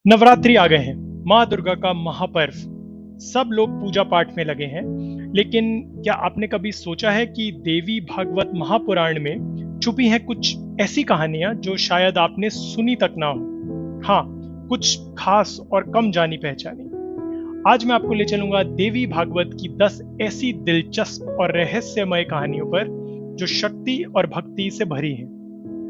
नवरात्रि आ गए हैं। माँ दुर्गा का महापर्व। सब लोग पूजा पाठ में लगे हैं। लेकिन क्या आपने कभी सोचा है कि देवी भागवत महापुराण में छुपी हैं कुछ ऐसी कहानियां जो शायद आपने सुनी तक ना हो। हाँ, कुछ खास और कम जानी पहचानी। आज मैं आपको ले चलूंगा देवी भागवत की 10 ऐसी दिलचस्प और रहस्यमय कहानियों पर जो शक्ति और भक्ति से भरी हैं,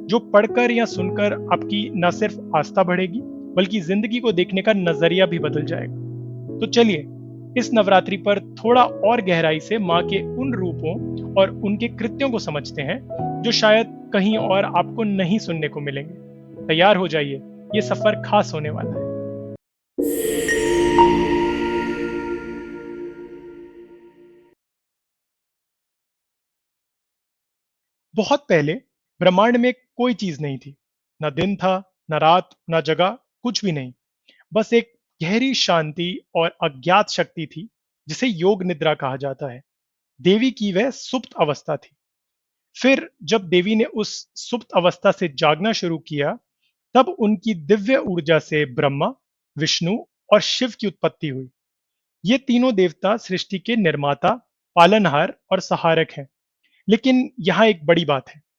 जो पढ़कर या सुनकर आपकी न सिर्फ आस्था बढ़ेगी बल्कि जिंदगी को देखने का नजरिया भी बदल जाएगा। तो चलिए इस नवरात्रि पर थोड़ा और गहराई से माँ के उन रूपों और उनके कृत्यों को समझते हैं जो शायद कहीं और आपको नहीं सुनने को मिलेंगे। तैयार हो जाइए, ये सफर खास होने वाला है। बहुत पहले ब्रह्मांड में कोई चीज नहीं थी। न दिन था, न रात, न जगह, कुछ भी नहीं। बस एक गहरी शांति और अज्ञात शक्ति थी जिसे योग निद्रा कहा जाता है। देवी की वह सुप्त अवस्था थी। फिर जब देवी ने उस सुप्त अवस्था से जागना शुरू किया, तब उनकी दिव्य ऊर्जा से ब्रह्मा, विष्णु और शिव की उत्पत्ति हुई। ये तीनों देवता सृष्टि के निर्माता, पालनहार और सहारक हैं। लेकिन यहाँ एक बड़ी बात है।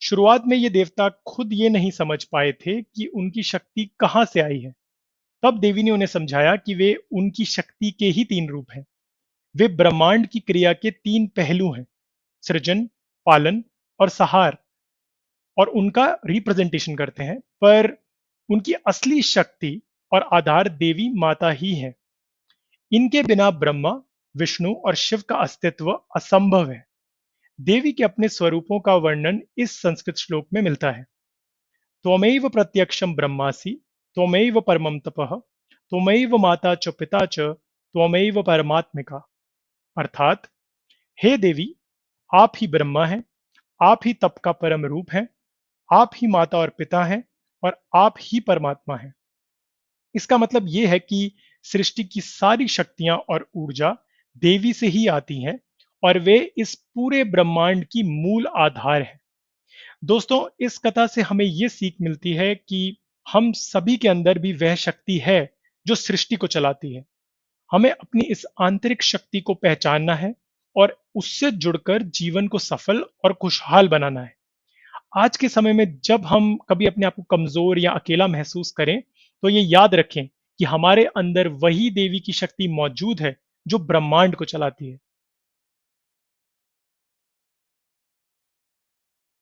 शुरुआत में ये देवता खुद ये नहीं समझ पाए थे कि उनकी शक्ति कहाँ से आई है। तब देवी ने उन्हें समझाया कि वे उनकी शक्ति के ही तीन रूप हैं। वे ब्रह्मांड की क्रिया के तीन पहलू हैं: सृजन, पालन और सहार, और उनका रिप्रेजेंटेशन करते हैं। पर उनकी असली शक्ति और आधार देवी माता ही है। इनके बिना ब्रह्मा, विष्णु और शिव का अस्तित्व असंभव है। देवी के अपने स्वरूपों का वर्णन इस संस्कृत श्लोक में मिलता है। त्वमेव प्रत्यक्षम ब्रह्मासि, त्वमेव परमं तपः, त्वमेव माता च पिता च, त्वमेव परमात्मिका। अर्थात, हे देवी, आप ही ब्रह्मा हैं, आप ही तप का परम रूप हैं, आप ही माता और पिता हैं, और आप ही परमात्मा हैं। इसका मतलब यह है कि सृष्टि की सारी शक्तियां और ऊर्जा देवी से ही आती हैं, और वे इस पूरे ब्रह्मांड की मूल आधार है। दोस्तों, इस कथा से हमें यह सीख मिलती है कि हम सभी के अंदर भी वह शक्ति है जो सृष्टि को चलाती है। हमें अपनी इस आंतरिक शक्ति को पहचानना है और उससे जुड़कर जीवन को सफल और खुशहाल बनाना है। आज के समय में जब हम कभी अपने आप को कमजोर या अकेला महसूस करें, तो ये याद रखें कि हमारे अंदर वही देवी की शक्ति मौजूद है जो ब्रह्मांड को चलाती है।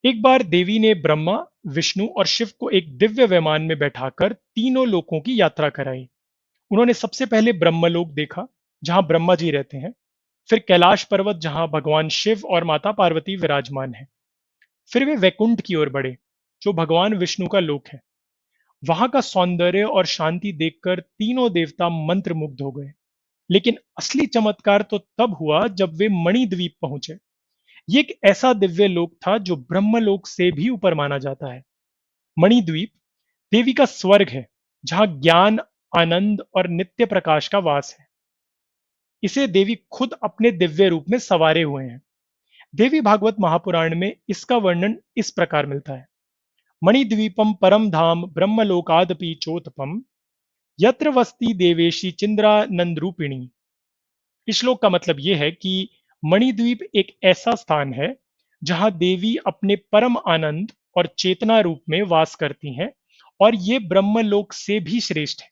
एक बार देवी ने ब्रह्मा, विष्णु और शिव को एक दिव्य विमान में बैठाकर तीनों लोकों की यात्रा कराई। उन्होंने सबसे पहले ब्रह्मलोक देखा, जहां ब्रह्मा जी रहते हैं। फिर कैलाश पर्वत, जहां भगवान शिव और माता पार्वती विराजमान हैं। फिर वे वैकुंठ की ओर बढ़े, जो भगवान विष्णु का लोक है। वहां का सौंदर्य और शांति देखकर तीनों देवता मंत्रमुग्ध हो गए। लेकिन असली चमत्कार तो तब हुआ जब वे मणिद्वीप पहुंचे। ये एक ऐसा दिव्य लोक था जो ब्रह्मलोक से भी ऊपर माना जाता है। मणिद्वीप देवी का स्वर्ग है, जहां ज्ञान, आनंद और नित्य प्रकाश का वास है। इसे देवी खुद अपने दिव्य रूप में सवारे हुए हैं। देवी भागवत महापुराण में इसका वर्णन इस प्रकार मिलता है। मणिद्वीपम परम धाम ब्रह्मलोकादपि चोतपम, यत्र वस्ति देवेशी चिंद्रा नंद रूपिणी। इस श्लोक का मतलब यह है कि मणिद्वीप एक ऐसा स्थान है जहां देवी अपने परम आनंद और चेतना रूप में वास करती हैं, और ये ब्रह्मलोक से भी श्रेष्ठ है।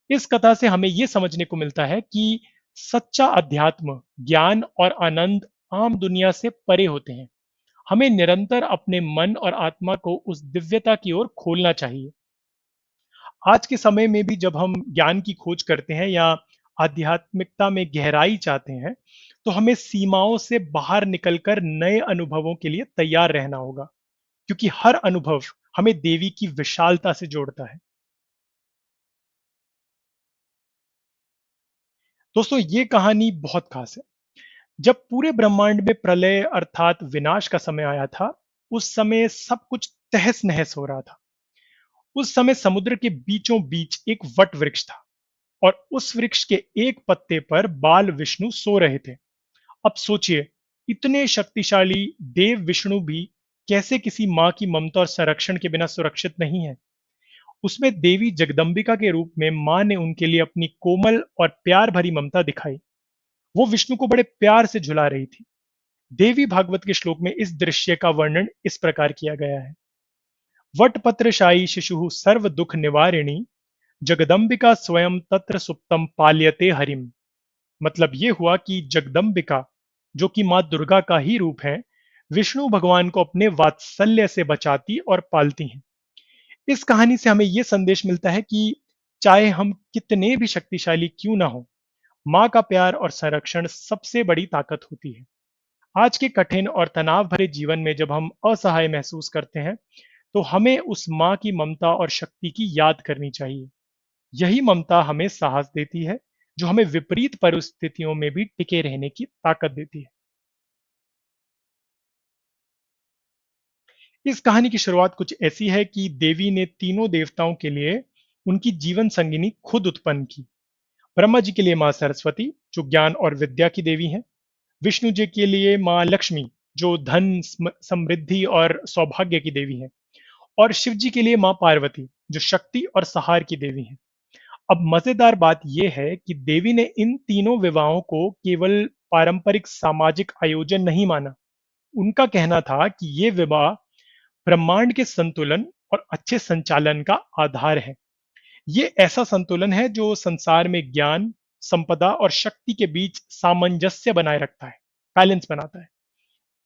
इस कथा से हमें यह समझने को मिलता है कि सच्चा अध्यात्म, ज्ञान और आनंद आम दुनिया से परे होते हैं। हमें निरंतर अपने मन और आत्मा को उस दिव्यता की ओर खोलना चाहिए। आज के समय में भी जब हम ज्ञान की खोज करते हैं या आध्यात्मिकता में गहराई चाहते हैं, तो हमें सीमाओं से बाहर निकलकर नए अनुभवों के लिए तैयार रहना होगा, क्योंकि हर अनुभव हमें देवी की विशालता से जोड़ता है। दोस्तों, ये कहानी बहुत खास है। जब पूरे ब्रह्मांड में प्रलय अर्थात विनाश का समय आया था, उस समय सब कुछ तहस नहस हो रहा था। उस समय समुद्र के बीचों बीच एक वट वृक्ष था, और उस वृक्ष के एक पत्ते पर बाल विष्णु सो रहे थे। अब सोचिए, इतने शक्तिशाली देव विष्णु भी कैसे किसी मां की ममता और संरक्षण के बिना सुरक्षित नहीं है। उसमें देवी जगदम्बिका के रूप में माँ ने उनके लिए अपनी कोमल और प्यार भरी ममता दिखाई। वो विष्णु को बड़े प्यार से झुला रही थी। देवी भागवत के श्लोक में इस दृश्य का वर्णन इस प्रकार किया गया है। वटपत्रशायी शिशु सर्व दुख निवारिणी, जगदम्बिका स्वयं तत्र सुप्तम पाल्यते हरिम। मतलब ये हुआ कि जगदम्बिका, जो कि माँ दुर्गा का ही रूप है, विष्णु भगवान को अपने वात्सल्य से बचाती और पालती हैं। इस कहानी से हमें यह संदेश मिलता है कि चाहे हम कितने भी शक्तिशाली क्यों ना हो, माँ का प्यार और संरक्षण सबसे बड़ी ताकत होती है। आज के कठिन और तनाव भरे जीवन में जब हम असहाय महसूस करते हैं, तो हमें उस माँ की ममता और शक्ति की याद करनी चाहिए। यही ममता हमें साहस देती है, जो हमें विपरीत परिस्थितियों में भी टिके रहने की ताकत देती है। इस कहानी की शुरुआत कुछ ऐसी है कि देवी ने तीनों देवताओं के लिए उनकी जीवन संगिनी खुद उत्पन्न की। ब्रह्मा जी के लिए माँ सरस्वती, जो ज्ञान और विद्या की देवी हैं। विष्णु जी के लिए माँ लक्ष्मी, जो धन, समृद्धि और सौभाग्य की देवी हैं। और शिव जी के लिए माँ पार्वती, जो शक्ति और सहार की देवी हैं। अब मजेदार बात यह है कि देवी ने इन तीनों विवाहों को केवल पारंपरिक सामाजिक आयोजन नहीं माना। उनका कहना था कि ये विवाह ब्रह्मांड के संतुलन और अच्छे संचालन का आधार है। ये ऐसा संतुलन है जो संसार में ज्ञान, संपदा और शक्ति के बीच सामंजस्य बनाए रखता है, बैलेंस बनाता है।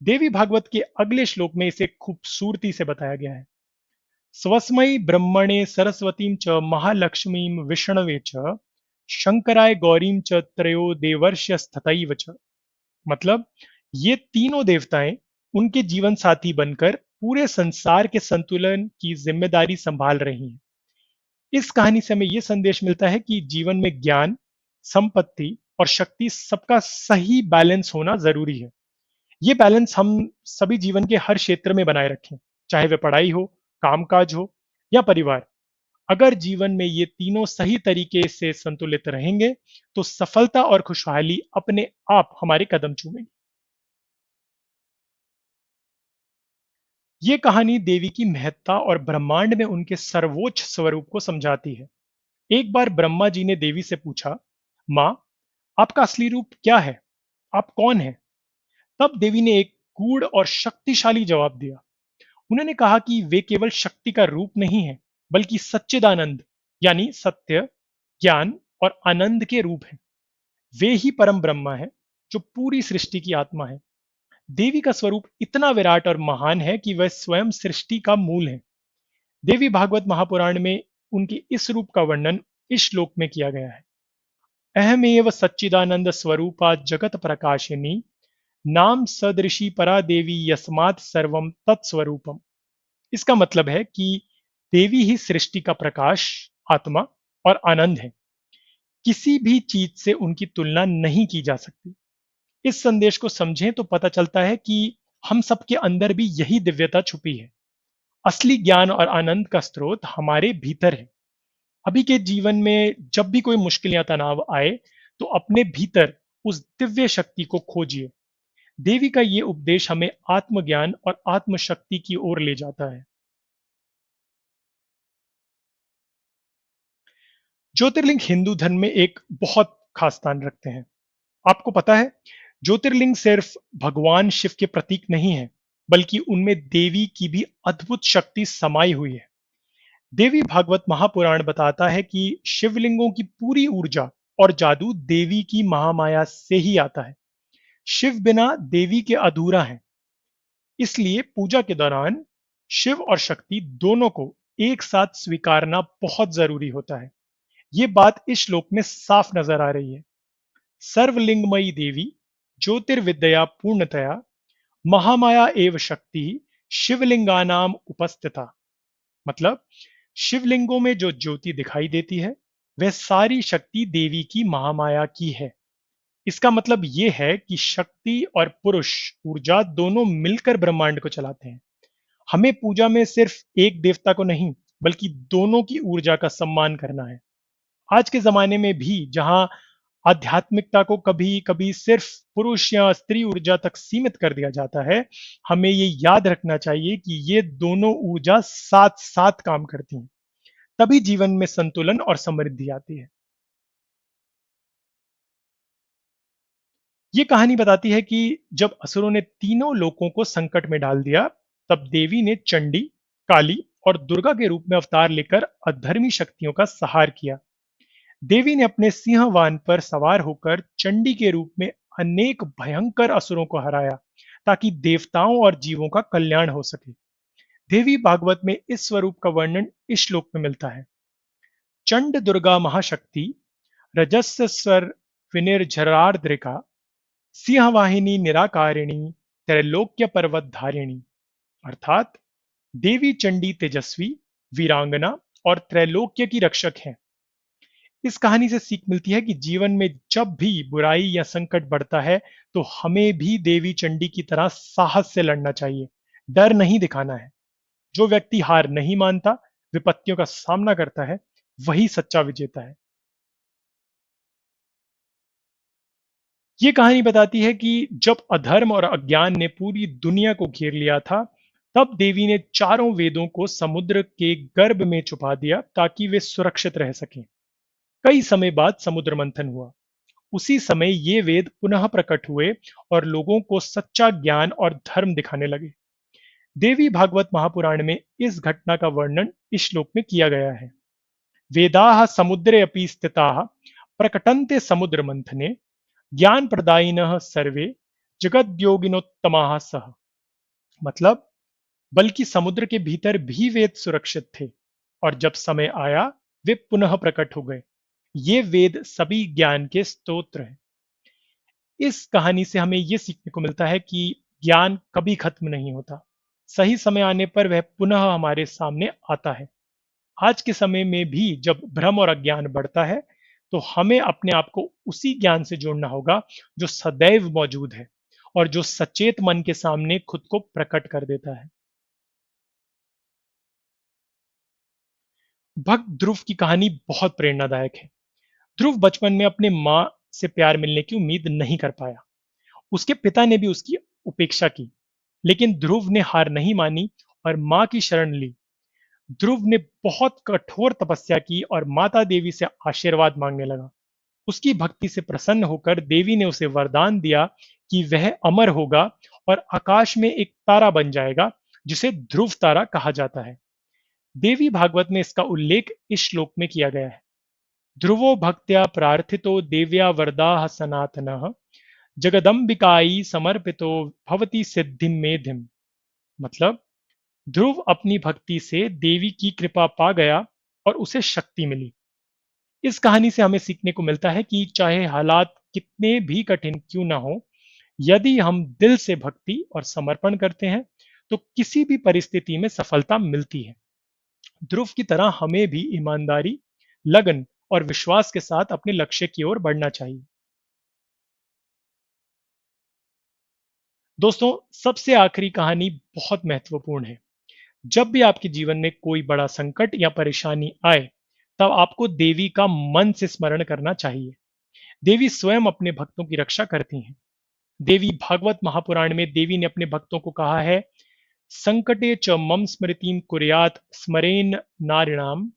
देवी भागवत के अगले श्लोक में इसे खूबसूरती से बताया गया है। स्वस्मै ब्रह्मणे सरस्वतीं च महालक्ष्मीं विष्णवे च शंकराय गौरीं च त्रयो देवर्ष्यस्तथैव च। मतलब ये तीनों देवताएं उनके जीवन साथी बनकर पूरे संसार के संतुलन की जिम्मेदारी संभाल रही हैं। इस कहानी से हमें यह संदेश मिलता है कि जीवन में ज्ञान, संपत्ति और शक्ति सबका सही बैलेंस होना जरूरी है। ये बैलेंस हम सभी जीवन के हर क्षेत्र में बनाए रखें, चाहे वह पढ़ाई हो, कामकाज हो या परिवार। अगर जीवन में ये तीनों सही तरीके से संतुलित रहेंगे, तो सफलता और खुशहाली अपने आप हमारे कदम चूमेगी। ये कहानी देवी की महत्ता और ब्रह्मांड में उनके सर्वोच्च स्वरूप को समझाती है। एक बार ब्रह्मा जी ने देवी से पूछा, माँ, आपका असली रूप क्या है? आप कौन हैं? तब देवी ने एक गूढ़ और शक्तिशाली जवाब दिया। उन्होंने कहा कि वे केवल शक्ति का रूप नहीं है, बल्कि सच्चिदानंद, यानी सत्य, ज्ञान और आनंद के रूप हैं। वे ही परम ब्रह्मा है, जो पूरी सृष्टि की आत्मा है। देवी का स्वरूप इतना विराट और महान है कि वह स्वयं सृष्टि का मूल है। देवी भागवत महापुराण में उनके इस रूप का वर्णन इस श्लोक में किया गया है। अहमेव सच्चिदानंद स्वरूपा जगत प्रकाशिनी, नाम सदृशी परा देवी यस्मात् सर्वम तत्स्वरूपम। इसका मतलब है कि देवी ही सृष्टि का प्रकाश, आत्मा और आनंद है। किसी भी चीज से उनकी तुलना नहीं की जा सकती। इस संदेश को समझें तो पता चलता है कि हम सबके अंदर भी यही दिव्यता छुपी है। असली ज्ञान और आनंद का स्रोत हमारे भीतर है। अभी के जीवन में जब भी कोई मुश्किल या तनाव आए, तो अपने भीतर उस दिव्य शक्ति को खोजिए। देवी का ये उपदेश हमें आत्मज्ञान और आत्मशक्ति की ओर ले जाता है। ज्योतिर्लिंग हिंदू धर्म में एक बहुत खास स्थान रखते हैं। आपको पता है, ज्योतिर्लिंग सिर्फ भगवान शिव के प्रतीक नहीं है, बल्कि उनमें देवी की भी अद्भुत शक्ति समाई हुई है। देवी भागवत महापुराण बताता है कि शिवलिंगों की पूरी ऊर्जा और जादू देवी की महामाया से ही आता है। शिव बिना देवी के अधूरा है। इसलिए पूजा के दौरान शिव और शक्ति दोनों को एक साथ स्वीकारना बहुत जरूरी होता है। ये बात इस श्लोक में साफ नजर आ रही है। सर्वलिंगमयी देवी ज्योतिर्विद्या पूर्णतया महामाया एव शक्ति शिवलिंगानाम उपस्थिता। मतलब शिवलिंगों में जो ज्योति दिखाई देती है, वह सारी शक्ति देवी की महामाया की है। इसका मतलब यह है कि शक्ति और पुरुष ऊर्जा दोनों मिलकर ब्रह्मांड को चलाते हैं। हमें पूजा में सिर्फ एक देवता को नहीं, बल्कि दोनों की ऊर्जा का सम्मान करना है। आज के जमाने में भी जहां आध्यात्मिकता को कभी कभी सिर्फ पुरुष या स्त्री ऊर्जा तक सीमित कर दिया जाता है, हमें ये याद रखना चाहिए कि ये दोनों ऊर्जा साथ साथ काम करती हैं। तभी जीवन में संतुलन और समृद्धि आती है। ये कहानी बताती है कि जब असुरों ने तीनों लोगों को संकट में डाल दिया, तब देवी ने चंडी, काली और दुर्गा के रूप में अवतार लेकर अधर्मी शक्तियों का संहार किया। देवी ने अपने सिंहवान पर सवार होकर चंडी के रूप में अनेक भयंकर असुरों को हराया, ताकि देवताओं और जीवों का कल्याण हो सके। देवी भागवत में इस स्वरूप का वर्णन इस श्लोक में मिलता है। चंड दुर्गा महाशक्ति, रजस्य स्वर विनिर्झरार्द्रिका, सिंहवाहिनी निराकारिणी, त्रैलोक्य पर्वत धारिणी। अर्थात देवी चंडी तेजस्वी, वीरांगना और त्रैलोक्य की रक्षक है। इस कहानी से सीख मिलती है कि जीवन में जब भी बुराई या संकट बढ़ता है, तो हमें भी देवी चंडी की तरह साहस से लड़ना चाहिए, डर नहीं दिखाना है। जो व्यक्ति हार नहीं मानता, विपत्तियों का सामना करता है, वही सच्चा विजेता है। ये कहानी बताती है कि जब अधर्म और अज्ञान ने पूरी दुनिया को घेर लिया था, तब देवी ने चारों वेदों को समुद्र के गर्भ में छुपा दिया, ताकि वे सुरक्षित रह सकें। कई समय बाद समुद्र मंथन हुआ। उसी समय ये वेद पुनः प्रकट हुए और लोगों को सच्चा ज्ञान और धर्म दिखाने लगे। देवी भागवत महापुराण में इस घटना का वर्णन इस श्लोक में किया गया है। वेदाः समुद्रे अपि स्थिताः प्रकटन्ते समुद्र मंथने, ज्ञान प्रदायिनः सर्वे जगद्योगिनोत्तमाः सह। मतलब, बल्कि समुद्र के भीतर भी वेद सुरक्षित थे, और जब समय आया वे पुनः प्रकट हो गए। ये वेद सभी ज्ञान के स्तोत्र हैं। इस कहानी से हमें यह सीखने को मिलता है कि ज्ञान कभी खत्म नहीं होता। सही समय आने पर वह पुनः हमारे सामने आता है। आज के समय में भी जब भ्रम और अज्ञान बढ़ता है, तो हमें अपने आप को उसी ज्ञान से जोड़ना होगा जो सदैव मौजूद है और जो सचेत मन के सामने खुद को प्रकट कर देता है। भक्त ध्रुव की कहानी बहुत प्रेरणादायक है। ध्रुव बचपन में अपने माँ से प्यार मिलने की उम्मीद नहीं कर पाया। उसके पिता ने भी उसकी उपेक्षा की, लेकिन ध्रुव ने हार नहीं मानी और माँ की शरण ली। ध्रुव ने बहुत कठोर तपस्या की और माता देवी से आशीर्वाद मांगने लगा। उसकी भक्ति से प्रसन्न होकर देवी ने उसे वरदान दिया कि वह अमर होगा और आकाश में एक तारा बन जाएगा, जिसे ध्रुव तारा कहा जाता है। देवी भागवत में इसका उल्लेख इस श्लोक में किया गया है। ध्रुवो भक्त्या प्रार्थितो देव्या वरदाः सनातनः, जगदम्बिकाई समर्पितो भवति सिद्धिम मेधिम। मतलब, ध्रुव अपनी भक्ति से देवी की कृपा पा गया और उसे शक्ति मिली। इस कहानी से हमें सीखने को मिलता है कि चाहे हालात कितने भी कठिन क्यों ना हो, यदि हम दिल से भक्ति और समर्पण करते हैं, तो किसी भी परिस्थिति में सफलता मिलती है। ध्रुव की तरह हमें भी ईमानदारी, लगन और विश्वास के साथ अपने लक्ष्य की ओर बढ़ना चाहिए। दोस्तों, सबसे आखिरी कहानी बहुत महत्वपूर्ण है। जब भी आपके जीवन में कोई बड़ा संकट या परेशानी आए, तब आपको देवी का मन से स्मरण करना चाहिए। देवी स्वयं अपने भक्तों की रक्षा करती हैं। देवी भागवत महापुराण में देवी ने अपने भक्तों को कहा है, संकटे च मम स्मृतिम कुर्यात स्मरेन नारिणाम,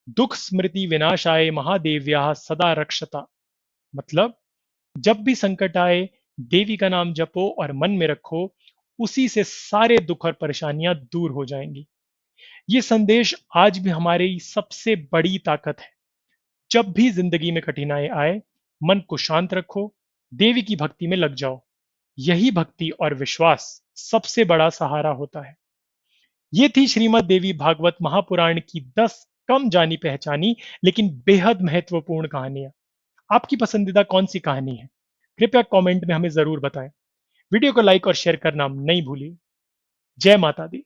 दुख स्मृति विनाशाय महादेव्या सदा रक्षता। मतलब, जब भी संकट आए, देवी का नाम जपो और मन में रखो, उसी से सारे दुख और परेशानियां दूर हो जाएंगी। ये संदेश आज भी हमारी सबसे बड़ी ताकत है। जब भी जिंदगी में कठिनाई आए, मन को शांत रखो, देवी की भक्ति में लग जाओ। यही भक्ति और विश्वास सबसे बड़ा सहारा होता है। ये थी श्रीमद् देवी भागवत महापुराण की 10 कम जानी पहचानी लेकिन बेहद महत्वपूर्ण कहानियां। आपकी पसंदीदा कौन सी कहानी है? कृपया कमेंट में हमें जरूर बताएं। वीडियो को लाइक और शेयर करना नहीं भूलिए। जय माता दी।